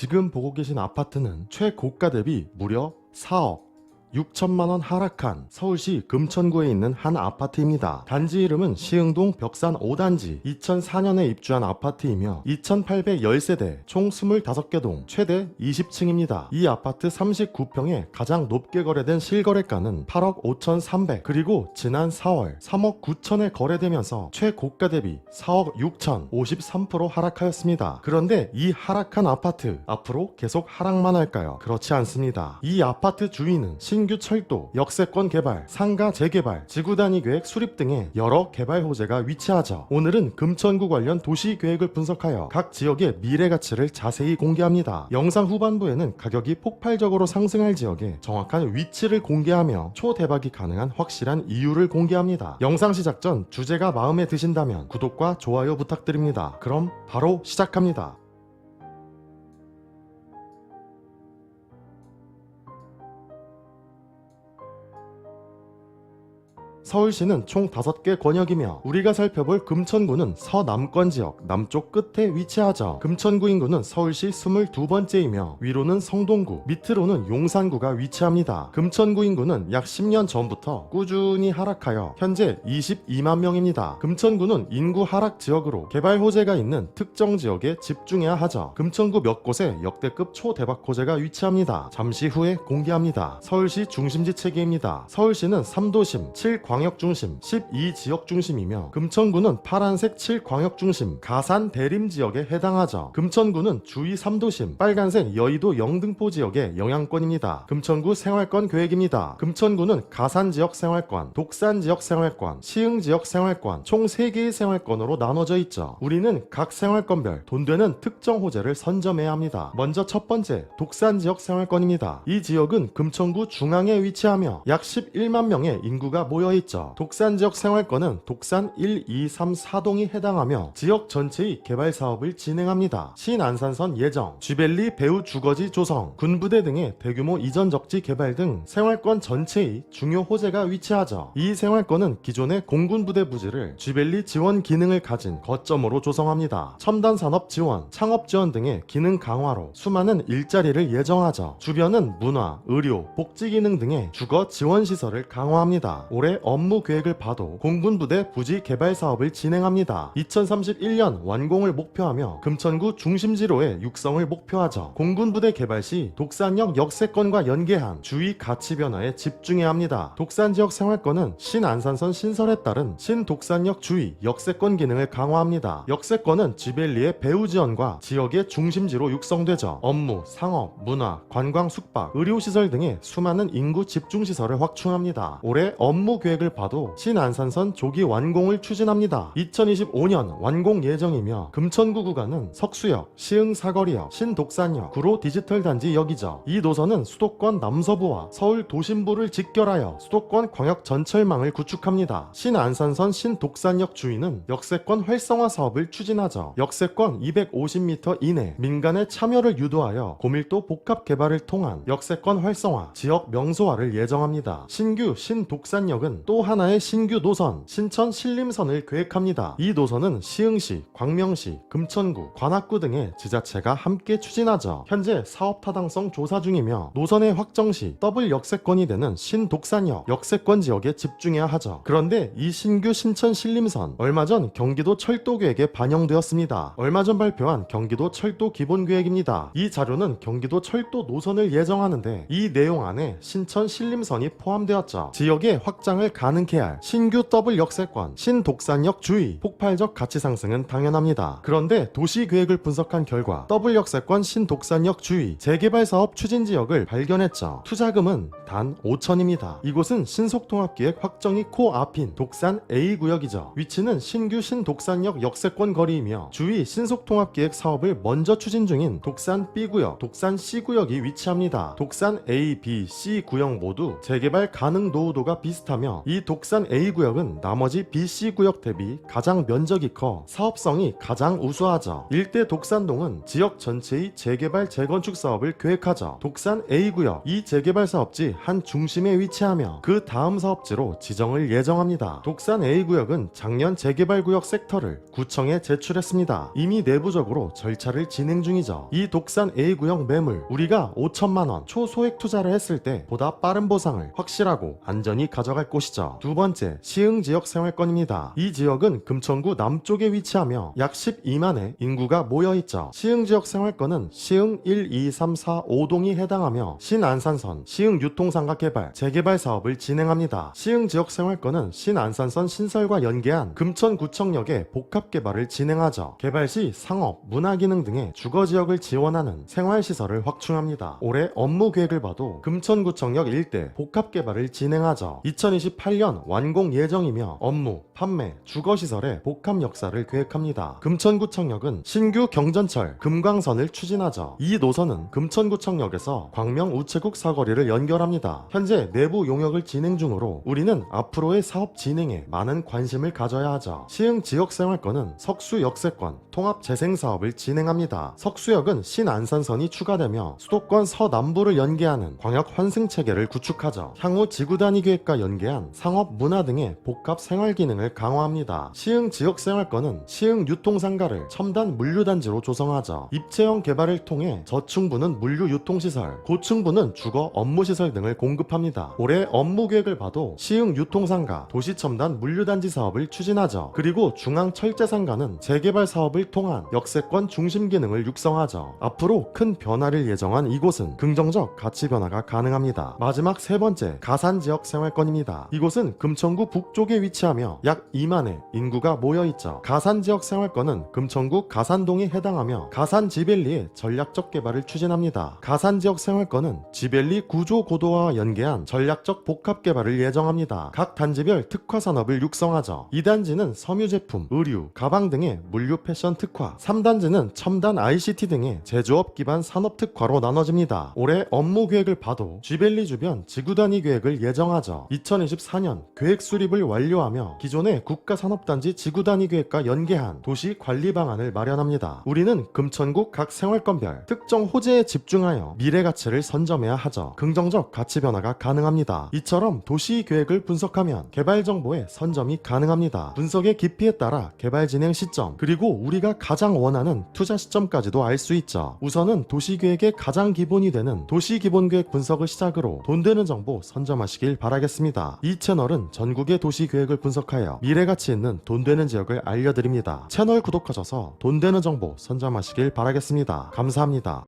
지금 보고 계신 아파트는 최고가 대비 무려 4억 6천만원 하락한 서울시 금천구에 있는 한 아파트입니다. 단지 이름은 시흥동 벽산 5단지 2004년에 입주한 아파트이며 2810세대 총 25개 동 최대 20층입니다. 이 아파트 39평에 가장 높게 거래된 실거래가는 8억 5,300 그리고 지난 4월 3억 9천에 거래되면서 최고가 대비 4억 6천 53% 하락하였습니다. 그런데 이 하락한 아파트 앞으로 계속 하락만 할까요? 그렇지 않습니다. 이 아파트 주위는 신규 철도, 역세권 개발, 상가 재개발, 지구단위 계획 수립 등의 여러 개발 호재가 위치하죠. 오늘은 금천구 관련 도시 계획을 분석하여 각 지역의 미래 가치를 자세히 공개합니다. 영상 후반부에는 가격이 폭발적으로 상승할 지역의 정확한 위치를 공개하며 초대박이 가능한 확실한 이유를 공개합니다. 영상 시작 전 주제가 마음에 드신다면 구독과 좋아요 부탁드립니다. 그럼 바로 시작합니다. 서울시는 총 5개 권역이며 우리가 살펴볼 금천구는 서남권 지역 남쪽 끝에 위치하죠. 금천구 인구는 서울시 22번째이며 위로는 성동구, 밑으로는 용산구가 위치합니다. 금천구 인구는 약 10년 전부터 꾸준히 하락하여 현재 22만 명입니다. 금천구는 인구 하락 지역으로 개발 호재가 있는 특정 지역에 집중해야 하죠. 금천구 몇 곳에 역대급 초대박 호재가 위치합니다. 잠시 후에 공개합니다. 서울시 중심지 체계입니다. 서울시는 3도심, 7광역 중심, 12지역 중심이며 금천구는 파란색 7광역 중심, 가산 대림 지역에 해당하죠. 금천구는 주위 3도심, 빨간색 여의도 영등포 지역의 영향권입니다. 금천구 생활권 계획입니다. 금천구는 가산 지역 생활권, 독산 지역 생활권, 시흥 지역 생활권 총 3개의 생활권으로 나눠져 있죠. 우리는 각 생활권별 돈 되는 특정 호재를 선점해야 합니다. 먼저 첫 번째, 독산 지역 생활권입니다. 이 지역은 금천구 중앙에 위치하며 약 11만 명의 인구가 모여있죠. 독산 지역 생활권은 독산 1, 2, 3, 4동이 해당하며 지역 전체의 개발 사업을 진행합니다. 신안산선 예정, 쥐벨리 배후 주거지 조성, 군부대 등의 대규모 이전 적지 개발 등 생활권 전체의 중요 호재가 위치하죠. 이 생활권은 기존의 공군부대 부지를 쥐벨리 지원 기능을 가진 거점으로 조성합니다. 첨단 산업 지원, 창업 지원 등의 기능 강화로 수많은 일자리를 예정하죠. 주변은 문화, 의료, 복지 기능 등의 주거 지원 시설을 강화합니다. 올해 업무 계획을 봐도 공군부대 부지 개발 사업을 진행합니다. 2031년 완공을 목표하며 금천구 중심지로의 육성을 목표하죠. 공군부대 개발 시 독산역 역세권과 연계한 주위 가치 변화에 집중해야 합니다. 독산지역 생활권은 신안산선 신설에 따른 신독산역 주위 역세권 기능을 강화합니다. 역세권은 쥐벨리의 배후 지원과 지역의 중심지로 육성되죠. 업무, 상업, 문화, 관광, 숙박, 의료시설 등의 수많은 인구 집중시설을 확충합니다. 올해 업무 계획을 봐도 신안산선 조기 완공을 추진합니다. 2025년 완공 예정이며 금천구 구간은 석수역, 시흥 사거리역, 신독산역, 구로 디지털 단지 역이죠. 이 노선은 수도권 남서부와 서울 도심부를 직결하여 수도권 광역 전철망을 구축합니다. 신안산선 신독산역 주위는 역세권 활성화 사업을 추진하죠. 역세권 250m 이내 민간의 참여를 유도하여 고밀도 복합 개발을 통한 역세권 활성화, 지역 명소화를 예정합니다. 신규 신독산역은 또 하나의 신규 노선 신천 신림선을 계획합니다. 이 노선은 시흥시, 광명시, 금천구, 관악구 등의 지자체가 함께 추진하죠. 현재 사업 타당성 조사 중이며 노선의 확정 시 더블 역세권이 되는 신독산역 역세권 지역에 집중해야 하죠. 그런데 이 신규 신천 신림선 얼마 전 경기도 철도 계획에 반영되었습니다. 얼마 전 발표한 경기도 철도 기본 계획입니다. 이 자료는 경기도 철도 노선을 예정하는데 이 내용 안에 신천 신림선이 포함되었죠. 지역의 확장을 가능케 할 신규 더블 역세권, 신독산역 주위, 폭발적 가치 상승은 당연합니다. 그런데 도시 계획을 분석한 결과 더블 역세권 신독산역 주위 재개발 사업 추진 지역을 발견했죠. 투자금은 단 5천입니다. 이곳은 신속통합기획 확정이 코앞인 독산 A구역이죠. 위치는 신규 신독산역 역세권 거리이며 주위 신속통합기획 사업을 먼저 추진 중인 독산 B구역, 독산 C구역이 위치합니다. 독산 A, B, C 구역 모두 재개발 가능 노후도가 비슷하며 이 이 독산 A구역은 나머지 B, C구역 대비 가장 면적이 커 사업성이 가장 우수하죠. 일대 독산동은 지역 전체의 재개발 재건축 사업을 계획하죠. 독산 A구역 이 재개발 사업지 한 중심에 위치하며 그 다음 사업지로 지정을 예정합니다. 독산 A구역은 작년 재개발구역 섹터를 구청에 제출했습니다. 이미 내부적으로 절차를 진행 중이죠. 이 독산 A구역 매물 우리가 5천만원 초소액 투자를 했을 때 보다 빠른 보상을 확실하고 안전히 가져갈 곳이죠. 두 번째, 시흥지역 생활권입니다. 이 지역은 금천구 남쪽에 위치하며 약 12만의 인구가 모여있죠. 시흥지역 생활권은 시흥 1, 2, 3, 4, 5동이 해당하며 신안산선, 시흥유통상가 개발, 재개발 사업을 진행합니다. 시흥지역 생활권은 신안산선 신설과 연계한 금천구청역의 복합개발을 진행하죠. 개발 시 상업, 문화기능 등의 주거지역을 지원하는 생활시설을 확충합니다. 올해 업무 계획을 봐도 금천구청역 일대 복합개발을 진행하죠. 2028년 완공 예정이며 업무, 판매, 주거시설의 복합 역사를 계획합니다. 금천구청역은 신규 경전철, 금광선을 추진하죠. 이 노선은 금천구청역에서 광명 우체국 사거리를 연결합니다. 현재 내부 용역을 진행 중으로 우리는 앞으로의 사업 진행에 많은 관심을 가져야 하죠. 시흥 지역생활권은 석수 역세권, 통합 재생 사업을 진행합니다. 석수역은 신안산선이 추가되며 수도권 서남부를 연계하는 광역 환승 체계를 구축하죠. 향후 지구 단위 계획과 연계한 상업, 문화 등의 복합 생활 기능을 강화합니다. 시흥 지역생활권은 시흥 유통상가를 첨단 물류단지로 조성하죠. 입체형 개발을 통해 저층부는 물류 유통시설, 고층부는 주거 업무시설 등을 공급합니다. 올해 업무 계획을 봐도 시흥 유통상가, 도시첨단 물류단지 사업을 추진하죠. 그리고 중앙철제상가는 재개발 사업을 통한 역세권 중심 기능을 육성하죠. 앞으로 큰 변화를 예정한 이곳은 긍정적 가치 변화가 가능합니다. 마지막 세 번째, 가산지역 생활권입니다. 이곳은 금천구 북쪽에 위치하며 약 2만의 인구가 모여있죠. 가산지역 생활권은 금천구 가산동에 해당하며 가산 지벨리의 전략적 개발을 추진합니다. 가산지역 생활권은 지벨리 구조 고도화와 연계한 전략적 복합 개발을 예정합니다. 각 단지별 특화 산업을 육성하죠. 2단지는 섬유 제품, 의류, 가방 등의 물류 패션 특화, 3단지는 첨단 ICT 등의 제조업 기반 산업 특화로 나눠집니다. 올해 업무 계획을 봐도 쥐벨리 주변 지구 단위 계획을 예정하죠. 2024년 계획 수립을 완료하며 기존의 국가산업단지 지구 단위 계획과 연계한 도시 관리 방안을 마련합니다. 우리는 금천구 각 생활권별 특정 호재에 집중하여 미래 가치를 선점해야 하죠. 긍정적 가치 변화가 가능합니다. 이처럼 도시 계획을 분석하면 개발 정보의 선점이 가능합니다. 분석의 깊이에 따라 개발 진행 시점 그리고 우리가 가장 원하는 투자 시점까지도 알 수 있죠. 우선은 도시계획의 가장 기본이 되는 도시기본계획 분석을 시작으로 돈 되는 정보 선점하시길 바라겠습니다. 이 채널은 전국의 도시계획을 분석하여 미래가치 있는 돈 되는 지역을 알려드립니다. 채널 구독하셔서 돈 되는 정보 선점하시길 바라겠습니다. 감사합니다.